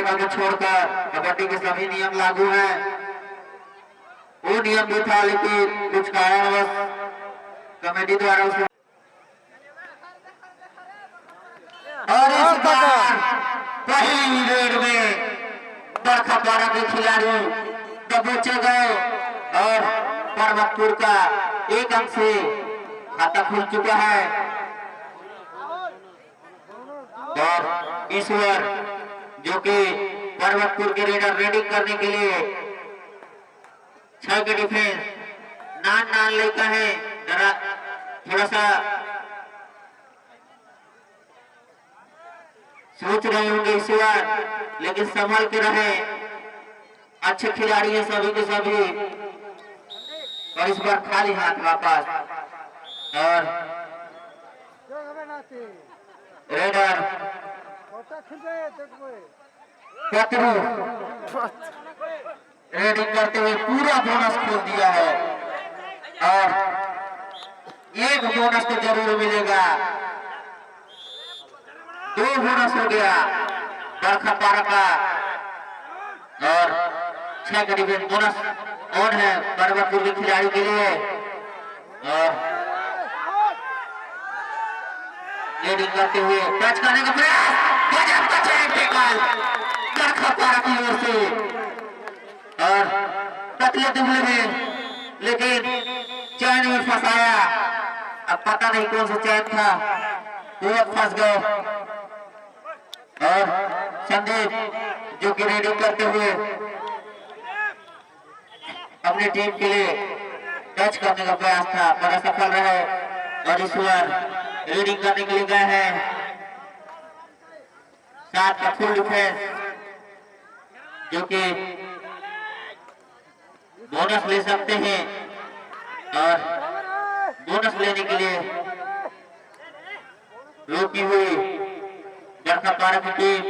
नियमों को छोड़कर कबड्डी के सभी नियम लागू हैं। वो नियम भी था, लेकिन कुछ कारणवश कमेटी द्वारा उसे और इस बार पहली रेड में बरखापारा के खिलाड़ी दबोचे गए और पर्वतपुर का एक अंक से खाता खुल चुका है। और ईश्वर जो कि पर्वतपुर के रेडर रेडिंग करने के लिए 6 के डिफेंस नान लेता है। जरा थोड़ा सा सोच रहे होंगे ईश्वर, लेकिन संभल के रहे। अच्छे खिलाड़ी हैं सभी के सभी। और इस बार खाली हाथ वापस और रेडर पतरू रेडिंग करते हुए पूरा बोनस खोल दिया है और एक बोनस तो जरूर मिलेगा। 2 बोनस हो गया बरखापारा का और 6 का डिफेंस बोनस ऑन है पर्वतपुर के खिलाड़ी के लिए। और रेडिंग करते हुए टच करने का प्रयास, गजब का चैन टेकल बरखापारा की ओर से और पतले दुबले में, लेकिन चैन में फंसाया। अब पता नहीं कौन सा चैन था, पूरा फंस गए। और संदीप जो कि रेडिंग करते हुए अपनी टीम के लिए टच करने का प्रयास था, पर असफल रहे। और ईश्वर रेडिंग करने के लिए गए हैं 7 का फुल डिफेंस, जो कि बोनस ले सकते हैं। और बोनस लेने के लिए रोकी हुई बरखापारा की टीम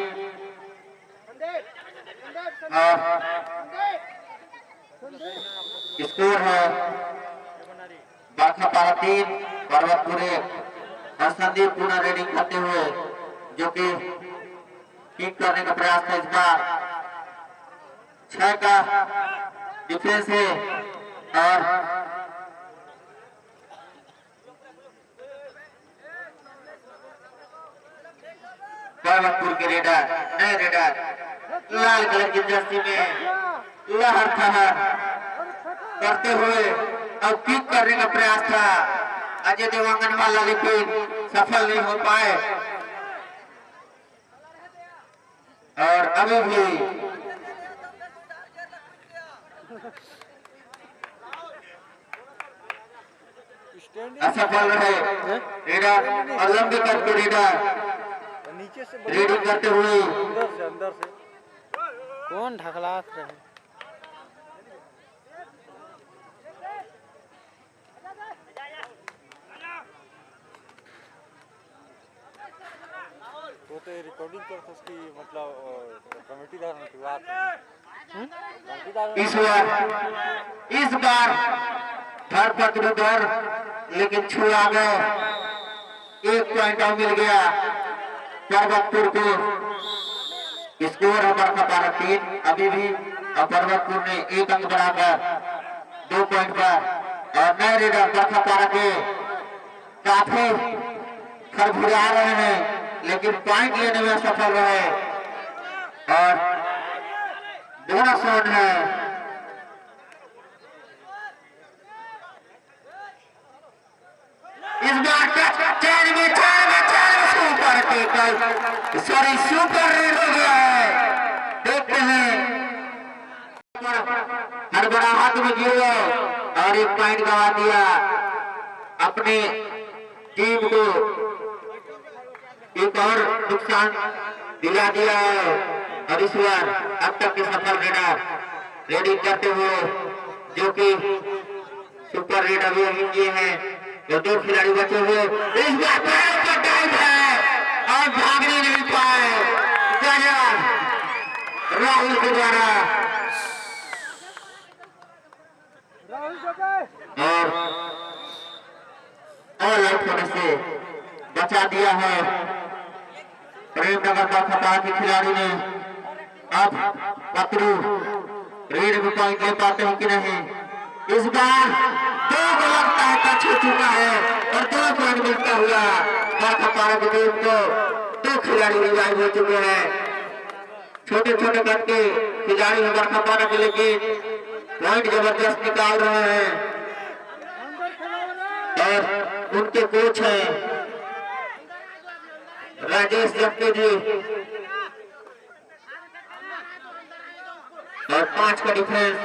और स्कोर है बरखापारा 3 पर्वतपुर 1। और संदीप पुनः रेडिंग करते हुए जो कि किक करने का प्रयास था। इस बार 6 का डिफेंस है और पर्वतपुर के रेडर नए रेडर लाल कलर की जर्सी में लहर थहर करते हुए अब किक करने का प्रयास था अजय देवांगन वाला, लेकिन सफल नहीं हो पाए। और अभी भी असफल रहे रेडर और लंबी कट के रेडर नीचे से रेडिंग करते हुए अंदर से कौन ढकलात रहे। तो रिकॉर्डिंग करते उसकी मतलब कमेटी दार की बात इस बार धर पकड़ धर, लेकिन छुआ गए। 1 पॉइंट और मिल गया पर्वतपुर को। स्कोर है बरखापारा 3 अभी भी, और पर्वतपुर ने 1 अंक बढ़ाकर 2 पॉइंट पर। और नए रेडर बरखापारा के काफी खरबुरा रहे हैं, लेकिन पॉइंट लेने में सफल रहे। और बोनस ऑन है इस बार। चैन में super tackle, sorry super red हो गया है। देखते हैं हड़बड़ाहट में गिरे और 1 पॉइंट गवा दिया अपने टीम को, एक और नुकसान दिला दिया है। और इस बार अब तक के सफल रेडर रेडिंग करते हुए जो कि सुपर रेड अभी किए हैं, तो 2 खिलाड़ी बचे हुए। इस बार पैर पर टाइट है और भागने नहीं पाए। राहुल के द्वारा और ऑल आउट होने से बचा दिया है प्रेमनगर बरखापारा के खिलाड़ी ने। अब पकड़ू रेड में पॉइंट ले पाते हैं कि नहीं। इस बार दो को लगता है टच हो चुका है और 2 पॉइंट मिलता हुआ बरखा पारा की टीम को। 2 खिलाड़ी रिवाइव हो चुके हैं। छोटे छोटे कट के खिलाड़ी में बरखा पारा के, लेकिन पॉइंट जबरदस्त निकाल रहे हैं और उनके कोच हैं राजेश जप्पे जी और 5 का डिफेंस।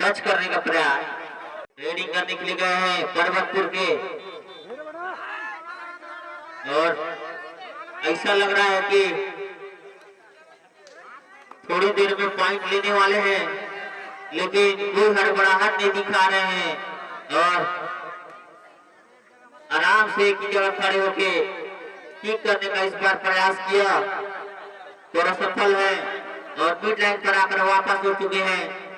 टच करने का प्रयास रेडिंग करने के लिए गए हैं पर्वतपुर के और ऐसा लग रहा है कि थोड़ी देर में पॉइंट लेने वाले हैं, लेकिन कोई हड़बड़ाहट नहीं दिखा रहे हैं और आराम से एक ही जगह खड़े होके किक करने का इस बार प्रयास किया, थोड़ा सफल है और मिड लाइन पर आकर वापस हो चुके हैं।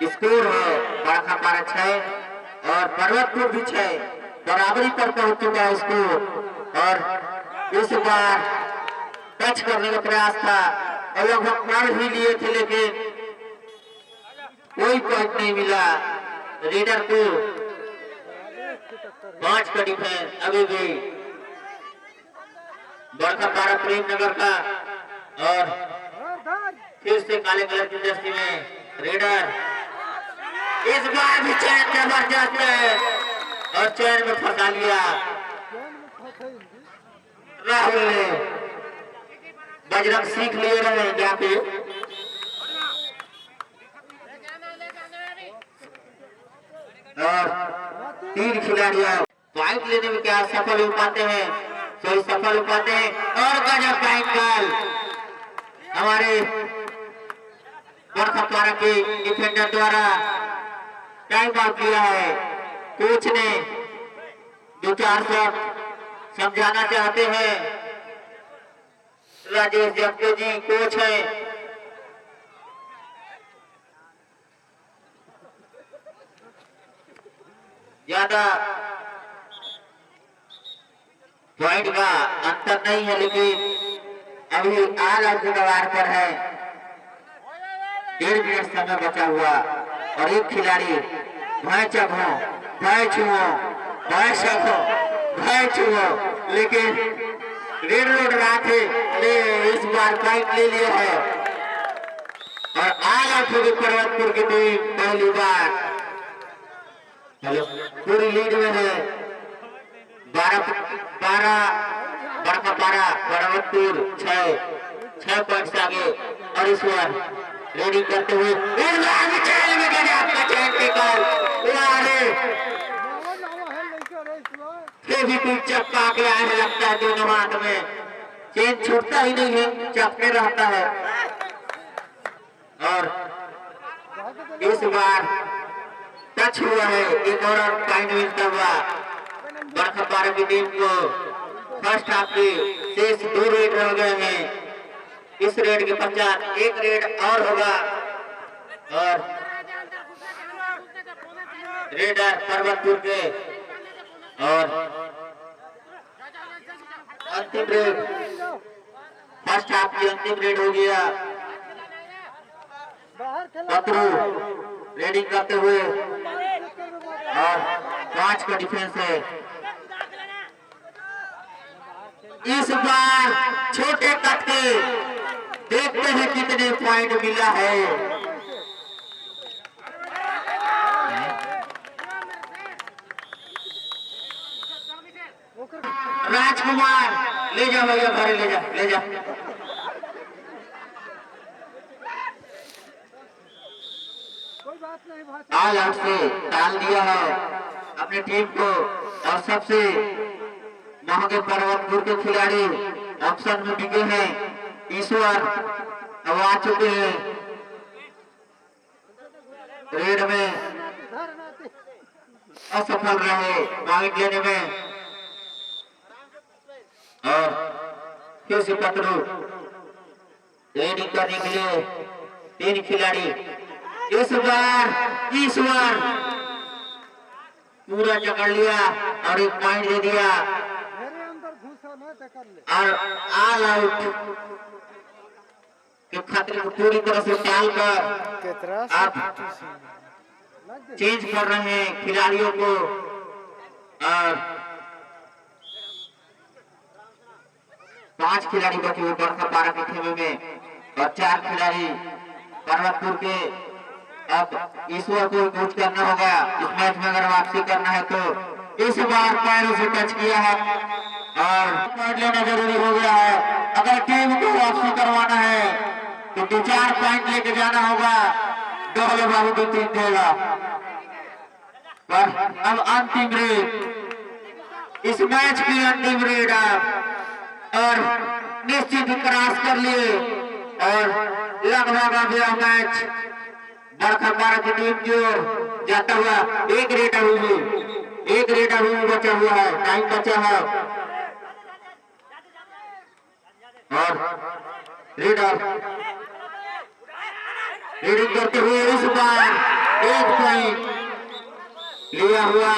स्कोर है बरखा पारा 6 और पर्वतपुर भी 6, बराबरी पर पहुंच चुका है स्कोर। और इस बार टच करने का प्रयास था और लगभग कर भी लिए थे, लेकिन कोई पॉइंट नहीं मिला रेडर को। 5 का डिफेंस अभी भी बरखा पारा प्रेम नगर का और फिर से काले कलर की जर्सी में रेडर। इस बार भी चैन जबरदस्त है और चैन में फंसा लिया राहुल ने। बजरंग सीख लिए रहे हैं यहाँ पे और 3 खिलाड़ी पॉइंट लेने में क्या सफल हो पाते हैं, सही सफल हो पाते हैं और गजब का एंगल हमारे बरखा पारा के डिफेंडर द्वारा टाइम आउट लिया है। कोच ने 2-4 शॉट समझाना चाहते हैं। राजेश जप्पे जी कोच है। ज्यादा पॉइंट का अंतर नहीं है, लेकिन अभी आल आउट के कगार पर है। 1.5 मिनट समय बचा हुआ और एक खिलाड़ी भय चखो भय छुओ भय सखो भय छुओ, लेकिन रेड रोड राथे ने इस बार पॉइंट ले लिया है और आल आउट होगी पर्वतपुर की टीम पहली बार। हेलो पूरी लीड में है 12 बरखा पारा पर्वतपुर 6 पॉइंट से आगे। और इस बार रेडी करते हुए चपका के आए हैं, लगता है दोनों हाथ में चेन छूटता ही नहीं है, चपके रहता है। और इस बार टच हुआ है, एक और पॉइंट मिलता हुआ बरखा पारा की टीम को। फर्स्ट हाफ के शेष 2 रेड रह गए हैं। इस रेड के पश्चात एक रेड और होगा और रेडर पर्वतपुर के और अंतिम रेड फर्स्ट हाफ की अंतिम रेड हो गया। पत्रू रेडिंग करते हुए और 5 का डिफेंस है। इस बार छोटे कट के देखते हैं कितने पॉइंट मिला है। राजकुमार ले जा भैया, घर ले जा ले जा। ऑल आउट से डाल दिया है अपनी टीम को और सबसे महंगे पर्वतपुर के खिलाड़ी ऑप्शन में बिके हैं। ईश्वर अब आ चुके हैं रेड में, असफल रहे पॉइंट लेने में। और फिर से पत्रू रेडिंग करने के लिए 3 खिलाड़ी। इस बार ईश्वर पूरा जकड़ लिया और एक पॉइंट दे दिया। और ऑल आउट के खतरे को पूरी तरह से टालकर आप चेंज कर रहे हैं खिलाड़ियों को। और 5 खिलाड़ी बचे हुए बरखा पारा के खेमे में और 4 खिलाड़ी पर्वतपुर के। अब ईश्वर को कोच करना होगा इस मैच में, अगर वापसी करना है तो इस बार पैरों से टच किया है और पॉइंट लेना जरूरी हो गया है। अगर टीम को वापसी करवाना है तो 2-4 पॉइंट लेके जाना होगा। डोले बाबू 2-3 देगा। पर अब अंतिम रेड, इस मैच की अंतिम रेड और निश्चित क्रॉस कर लिए और लगभग अब यह मैच बरखा पारा की टीम जो जाता हुआ एक रेड अभी भी बचा हुआ है, टाइम बचा है और रीडिंग करते हुए इस बार 1 पॉइंट लिया हुआ